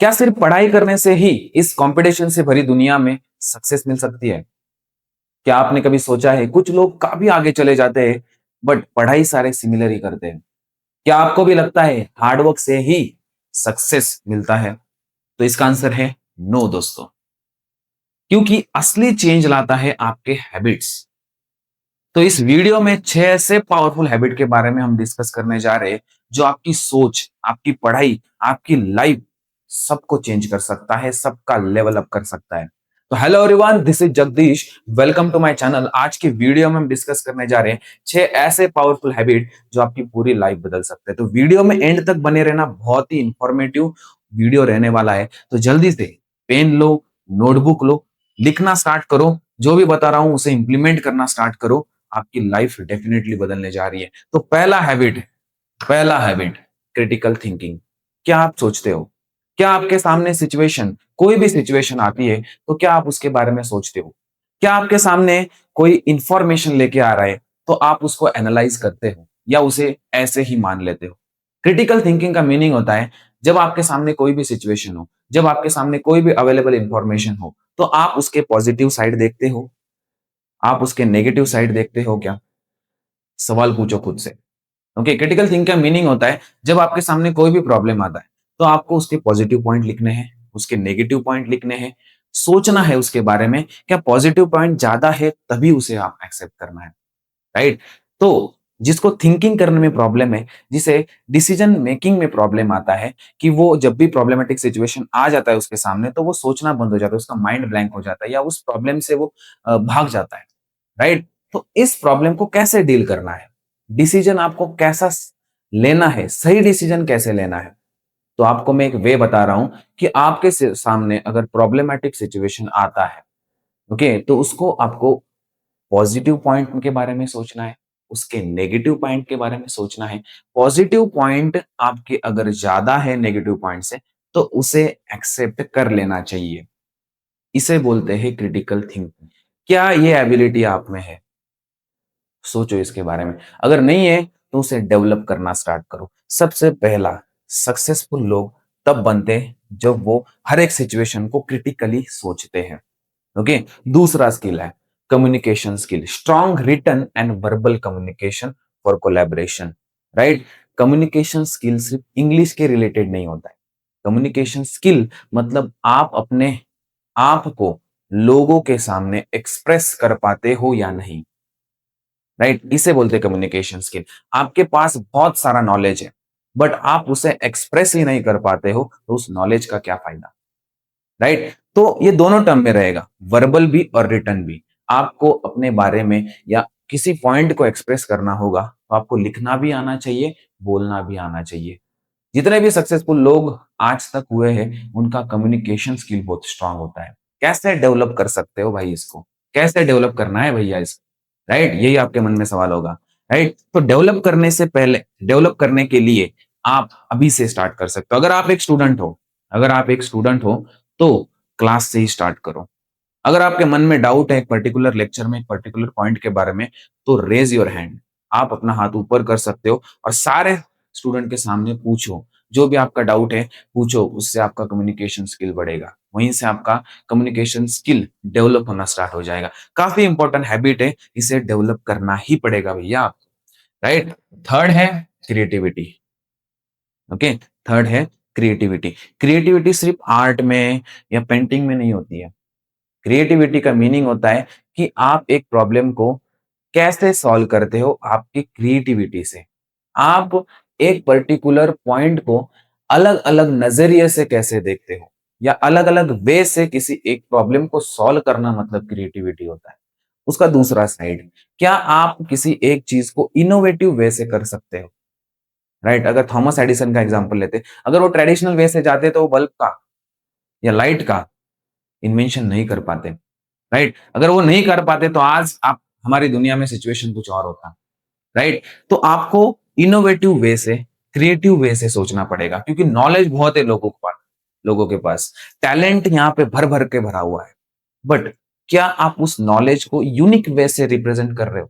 क्या सिर्फ पढ़ाई करने से ही इस कंपटीशन से भरी दुनिया में सक्सेस मिल सकती है? क्या आपने कभी सोचा है कुछ लोग काफी आगे चले जाते हैं बट पढ़ाई सारे सिमिलर ही करते हैं। क्या आपको भी लगता है हार्डवर्क से ही सक्सेस मिलता है? तो इसका आंसर है नो दोस्तों। क्योंकि असली चेंज लाता है आपके हैबिट्स। तो इस वीडियो में 6 ऐसे पावरफुल हैबिट के बारे में हम डिस्कस करने जा रहे हैं जो आपकी सोच, आपकी पढ़ाई, आपकी लाइफ सबको चेंज कर सकता है, सबका लेवल अप कर सकता है। तो hello everyone, this is Jagdish. Welcome to my channel. आज की वीडियो में हम डिस्कस करने जा रहे हैं 6 ऐसे पावरफुल हैबिट जो आपकी पूरी लाइफ बदल सकते हैं। तो वीडियो में एंड तक बने रहना, बहुत ही इंफॉर्मेटिव वीडियो रहने वाला है। तो जल्दी से पेन लो, नोटबुक लो, लिखना स्टार्ट करो, जो भी बता रहा हूं उसे इंप्लीमेंट करना स्टार्ट करो। आपकी लाइफ डेफिनेटली बदलने जा रही है। तो पहला हैबिट क्रिटिकल थिंकिंग। क्या आप सोचते हो? क्या आपके सामने सिचुएशन, कोई भी सिचुएशन आती है तो क्या आप उसके बारे में सोचते हो? क्या आपके सामने कोई इंफॉर्मेशन लेके आ रहा है तो आप उसको एनालाइज करते हो या उसे ऐसे ही मान लेते हो? क्रिटिकल थिंकिंग का मीनिंग होता है जब आपके सामने कोई भी सिचुएशन हो, जब आपके सामने कोई भी अवेलेबल इंफॉर्मेशन हो, तो आप उसके पॉजिटिव साइड देखते हो, आप उसके नेगेटिव साइड देखते हो क्या? सवाल पूछो खुद से। ओके, क्रिटिकल थिंकिंग का मीनिंग होता है जब आपके सामने कोई भी प्रॉब्लम आता है तो आपको उसके पॉजिटिव पॉइंट लिखने हैं, उसके नेगेटिव पॉइंट लिखने हैं, सोचना है उसके बारे में। क्या पॉजिटिव पॉइंट ज्यादा है तभी उसे आप एक्सेप्ट करना है, राइट? तो जिसको थिंकिंग करने में प्रॉब्लम है, जिसे डिसीजन मेकिंग में प्रॉब्लम आता है, कि वो जब भी प्रॉब्लमेटिक सिचुएशन आ जाता है उसके सामने तो वो सोचना बंद हो जाता है, उसका माइंड ब्लैंक हो जाता है या उस प्रॉब्लम से वो भाग जाता है, राइट? तो इस प्रॉब्लम को कैसे डील करना है, डिसीजन आपको कैसा लेना है, सही डिसीजन कैसे लेना है, तो आपको मैं एक वे बता रहा हूं कि आपके सामने अगर प्रॉब्लमेटिक सिचुएशन आता है, ओके, तो उसको आपको पॉजिटिव पॉइंट के बारे में सोचना है, उसके नेगेटिव पॉइंट के बारे में सोचना है। पॉजिटिव पॉइंट आपके अगर ज्यादा है नेगेटिव पॉइंट से तो उसे एक्सेप्ट कर लेना चाहिए। इसे बोलते हैं क्रिटिकल थिंकिंग। क्या ये एबिलिटी आप में है? सोचो इसके बारे में। अगर नहीं है तो उसे डेवलप करना स्टार्ट करो। सबसे पहला, सक्सेसफुल लोग तब बनते हैं जब वो हर एक सिचुएशन को क्रिटिकली सोचते हैं। ओके, दूसरा स्किल है communication skill, strong written and verbal communication for collaboration, right? Communication skill सिर्फ इंग्लिश के रिलेटेड नहीं होता है। कम्युनिकेशन स्किल मतलब आप अपने आप को लोगों के सामने एक्सप्रेस कर पाते हो या नहीं, राइट? इसे बोलते हैं कम्युनिकेशन स्किल। आपके पास बहुत सारा नॉलेज है बट आप उसे एक्सप्रेस ही नहीं कर पाते हो तो उस नॉलेज का क्या फायदा, राइट? तो ये दोनों टर्म में रहेगा, वर्बल भी और रिटन भी। आपको अपने बारे में या किसी पॉइंट को एक्सप्रेस करना होगा तो आपको लिखना भी आना चाहिए, बोलना भी आना चाहिए। जितने भी सक्सेसफुल लोग आज तक हुए हैं उनका कम्युनिकेशन स्किल बहुत स्ट्रांग होता है। कैसे डेवलप कर सकते हो भाई इसको? कैसे डेवलप करना है भैया इसको, राइट? यही आपके मन में सवाल होगा, राइट? तो डेवलप करने से पहले, डेवलप करने के लिए आप अभी से स्टार्ट कर सकते हो। अगर आप एक स्टूडेंट हो तो क्लास से ही स्टार्ट करो। अगर आपके मन में डाउट है एक पर्टिकुलर लेक्चर में, एक पर्टिकुलर पॉइंट के बारे में, तो रेज योर हैंड। आप अपना हाथ ऊपर कर सकते हो और सारे स्टूडेंट के सामने पूछो। जो भी आपका डाउट है पूछो, उससे आपका कम्युनिकेशन स्किल बढ़ेगा, वहीं से आपका कम्युनिकेशन स्किल डेवलप होना स्टार्ट हो जाएगा। काफी इंपॉर्टेंट हैबिट है, इसे डेवलप करना ही पड़ेगा भैया, राइट? थर्ड है क्रिएटिविटी। ओके, थर्ड है क्रिएटिविटी। क्रिएटिविटी सिर्फ आर्ट में या पेंटिंग में नहीं होती है। क्रिएटिविटी का मीनिंग होता है कि आप एक प्रॉब्लम को कैसे सॉल्व करते हो आपकी क्रिएटिविटी से। आप एक पर्टिकुलर पॉइंट को अलग अलग नजरिए से कैसे देखते हो या अलग अलग वे से किसी एक प्रॉब्लम को सॉल्व करना, मतलब क्रिएटिविटी होता है। उसका दूसरा साइड, क्या आप किसी एक चीज को इनोवेटिव वे से कर सकते हो, राइट? अगर थॉमस एडिसन का एग्जांपल लेते, अगर वो ट्रेडिशनल वे से जाते तो वो बल्ब का या लाइट का इन्वेंशन नहीं कर पाते, राइट? अगर वो नहीं कर पाते तो आज आप, हमारी दुनिया में सिचुएशन कुछ और होता, राइट? तो आपको इनोवेटिव वे से, क्रिएटिव वे से सोचना पड़ेगा, क्योंकि नॉलेज बहुत है लोगों के पास टैलेंट यहाँ पे भर भर के भरा हुआ है। बट क्या आप उस नॉलेज को यूनिक वे से रिप्रेजेंट कर रहे हो?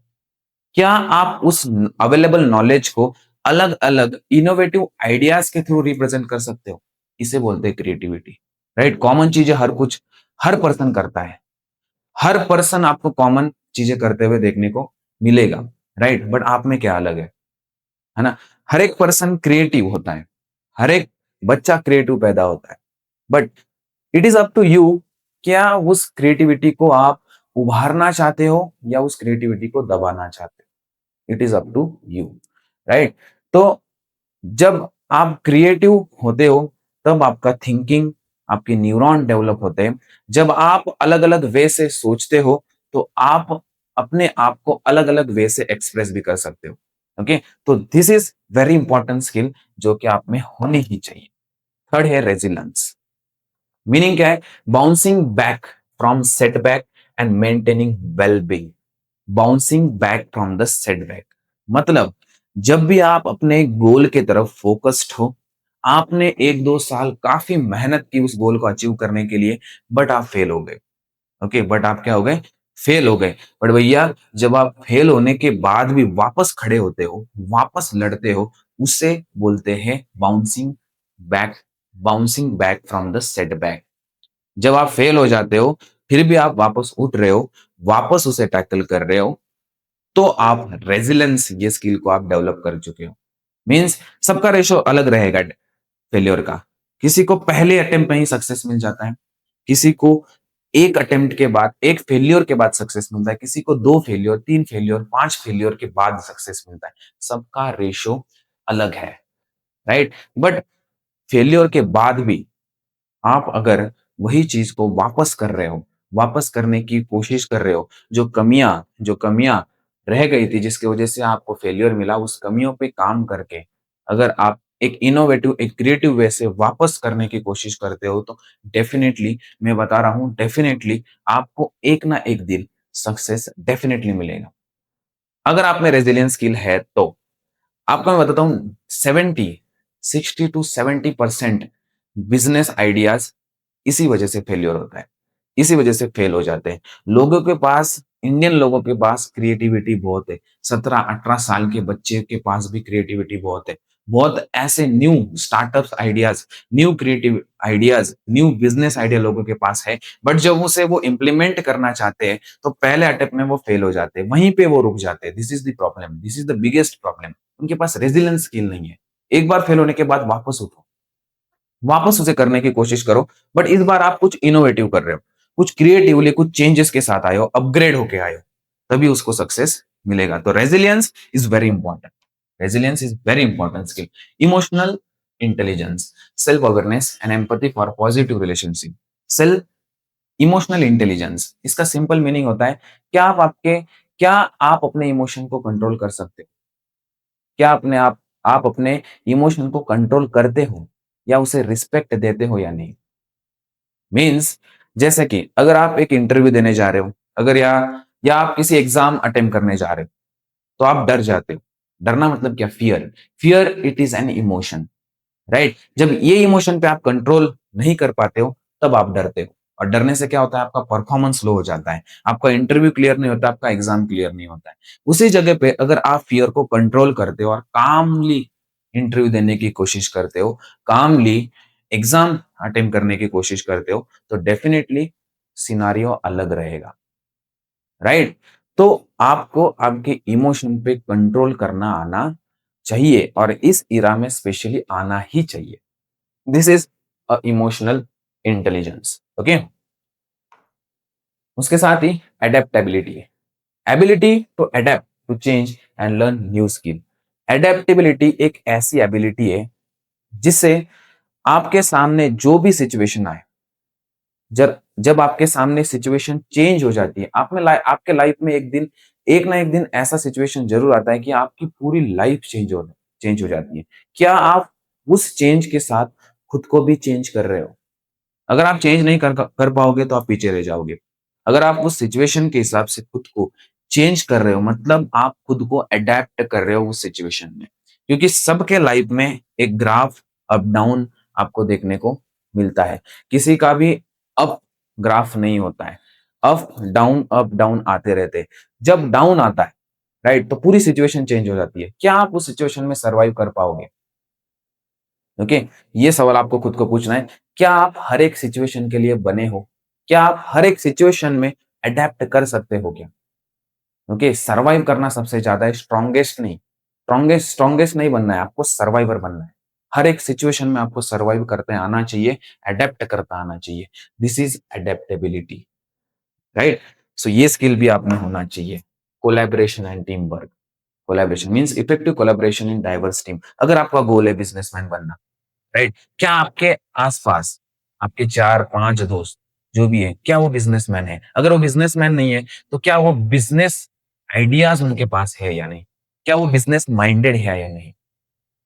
क्या आप उस अवेलेबल नॉलेज को अलग अलग इनोवेटिव आइडियाज के थ्रू रिप्रेजेंट कर सकते हो? इसे बोलते हैं क्रिएटिविटी, राइट? कॉमन चीजें हर पर्सन करता है, हर पर्सन आपको कॉमन चीजें करते हुए देखने को मिलेगा, राइट? बट आप में क्या अलग है ना? हर एक पर्सन क्रिएटिव होता है, हर एक बच्चा क्रिएटिव पैदा होता है, but it is up to you, क्या उस क्रिएटिविटी को आप उभारना चाहते हो या उस क्रिएटिविटी को दबाना चाहते हो? It is up to you, right? तो जब आप क्रिएटिव होते हो तब आपका थिंकिंग, आपके न्यूरॉन डेवलप होते हैं। जब आप अलग-अलग वे से सोचते हो तो आप अपने आप को अलग-अलग वे से एक्सप्रेस भी कर सकते हो। ओके? तो this is very important skill जो कि आप में होनी ही चाहिए। थर्ड है रेजिलियंस। मीनिंग क्या है? Bouncing back from setback and maintaining well-being. Bouncing back from the setback मतलब जब भी आप अपने गोल के तरफ फोकस्ड हो, आपने 1-2 साल काफी मेहनत की उस गोल को अचीव करने के लिए, बट आप फेल हो गए। ओके, बट आप क्या हो गए? फेल हो गए। बट भैया जब आप फेल होने के बाद भी वापस खड़े होते हो, वापस लड़ते हो, उसे बोलते हैं back bouncing back from the setback. जब आप फेल हो जाते हो, फिर भी आप वापस उठ रहे हो, वापस उसे टैकल कर रहे हो, तो आप रेजिलियंस ये स्किल को आप डेवलप कर चुके हो। मीन्स सबका रेशो अलग रहेगा फेल्योर का। किसी को पहले अटेम्प्ट में ही सक्सेस मिल जाता है, किसी को एक अटेम्प्ट के बाद, एक फेल्योर के बाद सक्सेस मिलता है, किसी को 2 फेल्योर, 3 फेल्योर, 5 फेल्योर के बाद सक्सेस मिलता है। सबका रेशो अलग है, राइट? बट फेल्योर के बाद भी आप अगर वही चीज को वापस कर रहे हो, वापस करने की कोशिश कर रहे हो, जो कमियां रह गई थी जिसकी वजह से आपको फेल्योर मिला, उस कमियों पे काम करके अगर आप एक इनोवेटिव, एक क्रिएटिव वे से वापस करने की कोशिश करते हो, तो डेफिनेटली, मैं बता रहा हूं, डेफिनेटली आपको एक ना एक दिन सक्सेस डेफिनेटली मिलेगा। अगर आप में रेजिलियंस स्किल है तो आपको मैं बताता हूँ, 60 टू 70% बिजनेस आइडियाज इसी वजह से फेल्योर होता है, इसी वजह से फेल हो जाते हैं। लोगों के पास, इंडियन लोगों के पास क्रिएटिविटी बहुत है। 17-18 साल के बच्चे के पास भी क्रिएटिविटी बहुत है। बहुत ऐसे new startups ideas, new creative ideas, new business idea लोगों के पास है, बट जब उसे वो इम्प्लीमेंट करना चाहते हैं तो पहले अटेम्प्ट में वो फेल हो जाते हैं, वहीं पे वो रुक जाते हैं। This is the problem, this is the biggest problem. उनके पास रेजिलियंस स्किल नहीं है। एक बार फेल होने के बाद वापस उठो, वापस उसे करने की कोशिश करो, बट इस बार आप कुछ इनोवेटिव कर रहे हो, कुछ क्रिएटिवली, कुछ चेंजेस के साथ आए हो, अपग्रेड होके आए हो, तभी उसको सक्सेस मिलेगा। तो resilience is very important. Resilience is very important skill. Emotional intelligence, self awareness and empathy for positive relationship. Self emotional intelligence, इसका सिंपल मीनिंग होता है, क्या आप अपने इमोशन को कंट्रोल कर सकते हो? क्या आप अपने इमोशन को कंट्रोल करते हो या उसे रिस्पेक्ट देते हो या नहीं? मीन्स जैसे कि अगर आप एक इंटरव्यू देने जा रहे हो, अगर या आप किसी एग्जाम अटेम्प्ट करने जा रहे हो, तो आप डर जाते हो। डरना मतलब क्या? Fear. Fear it is an emotion, right? जब ये इमोशन पे आप कंट्रोल नहीं कर पाते हो, तब आप डरते हो। और डरने से क्या होता है? आपका परफॉर्मेंस लो हो जाता है, आपका इंटरव्यू क्लियर नहीं होता, आपका एग्जाम क्लियर नहीं होता है। उसी जगह पे अगर आप फियर को कंट्रोल करते हो और कामली इंटरव्यू देने की कोशिश करते हो, कामली एग्जाम अटेम्प्ट करने की कोशिश करते हो, तो डेफिनेटली सिनारियो अलग रहेगा, राइट? तो आपको आपके इमोशन पे कंट्रोल करना आना चाहिए, और इस इरा में स्पेशली आना ही चाहिए। This is a emotional intelligence. Okay, उसके साथ ही एडेप्टेबिलिटी है, ability to adapt to change and learn new skill. Adaptability एक ऐसी एबिलिटी है जिससे आपके सामने जो भी सिचुएशन आए, जब जब आपके सामने सिचुएशन चेंज हो जाती है, आपके लाइफ में एक ना एक दिन ऐसा सिचुएशन जरूर आता है कि आपकी पूरी लाइफ चेंज हो जाती है। क्या आप उस चेंज के साथ खुद को भी चेंज कर रहे हो? अगर आप चेंज नहीं कर पाओगे तो आप पीछे रह जाओगे। अगर आप उस सिचुएशन के हिसाब से खुद को चेंज कर रहे हो, मतलब आप खुद को अडेप्ट कर रहे हो उस सिचुएशन में। क्योंकि सबके लाइफ में एक ग्राफ अप डाउन आपको देखने को मिलता है। किसी का भी अप ग्राफ नहीं होता है। अप डाउन आते रहते हैं। जब डाउन आता है, राइट, तो पूरी सिचुएशन चेंज हो जाती है। क्या आप उस सिचुएशन में सर्वाइव कर पाओगे? ओके, ये सवाल आपको खुद को पूछना है, क्या आप हर एक सिचुएशन के लिए बने हो? क्या आप हर एक सिचुएशन में अडैप्ट कर सकते हो क्या? ओके, सर्वाइव करना सबसे ज़्यादा है, स्ट्रॉन्गेस्ट नहीं। स्ट्रॉन्गेस्ट नहीं बनना है, आपको सर्वाइवर बनना है। हर एक सिचुएशन में आपको सर्वाइव करते आना चाहिए, अडैप्ट करता आना चाहिए। This is adaptability, right? So ये स्किल भी आप में होना चाहिए। Collaboration and teamwork. Collaboration means effective collaboration in diverse team. अगर आपका गोल है बिज़नेसमैन बनना, राइट? क्या आपके आस-पास, आपके 4-5 दोस्त जो भी है, क्या वो बिज़नेसमैन है? अगर वो बिज़नेसमैन नहीं है, तो क्या वो बिज़नेस आइडियाज़ उनके पास है या नहीं? क्या वो बिज़नेस माइंडेड है या नहीं?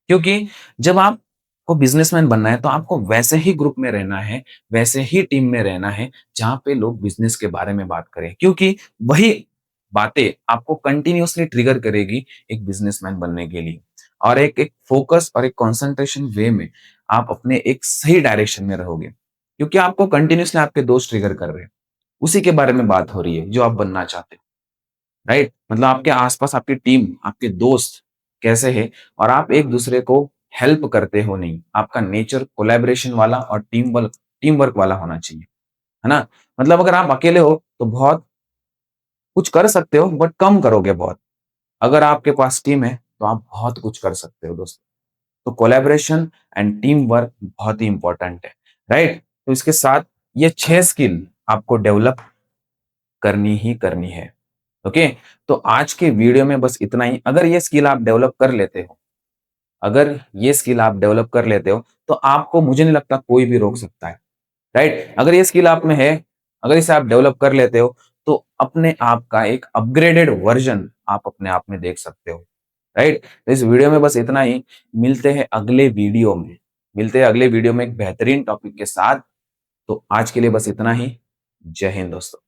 क्योंकि जब आपको बिज़नेसमैन बनना है, तो आपको वैसे ही ग्रुप में रहना है, वैसे ही टीम में रहना है, जहाँ पे लोग बिज़नेस के बारे में बात करें। क्योंकि वही बातें आपको कंटीन्यूअसली ट्रिगर करेगी एक बिज़नेसमैन बनने के लिए। और एक एक फ़ोकस और एक कंसंट्रेशन वे में आप अपने एक सही डायरेक्शन में रहोगे। क्योंकि आपको कंटीन्यूअसली आपके दोस्त ट्रिगर कर रहे हैं। उसी के बारे में बात हो रही है, जो आप बनना चाहते हो। राइट? मतलब आपके आस-पास आपकी टीम, आपके दोस्त कैसे हैं और आप एक-दूसरे को हेल्प करते हो नहीं। आपका नेचर कोलैबोरेशन वाला और टीम वर्क वाला होना चाहिए। है ना? मतलब अगर आप अकेले हो तो बहुत कुछ कर सकते हो बट कम करोगे बहुत। अगर आपके पास टीम है तो आप बहुत कुछ कर सकते हो दोस्तों। तो कोलैबोरेशन एंड टीम वर्क बहुत ही इम्पोर्टेंट है। राइट? तो इसके साथ ये 6 स्किल आपको डेवलप करनी ही करनी है। ओके? तो आज के वीडियो में बस इतना ही। अगर ये स्किल आप डेवलप कर लेते हो, अगर ये स्किल आप डेवलप कर लेते हो, तो आपको मुझे नहीं लगता कोई भी रोक सकता है, राइट? अगर ये स्किल आप में है, अगर इसे आप डेवलप कर लेते हो, तो अपने आप का एक अपग्रेडेड वर्ज़न आप अपने आप में देख सकते हो, राइट? तो इस वीडियो में बस इतना ही। मिलते हैं अगले वीडियो में। मिलते हैं अगले वीडियो में एक बेहतरीन टॉपिक के साथ। तो आज के लिए बस इतना ही। जय हिंद दोस्तों।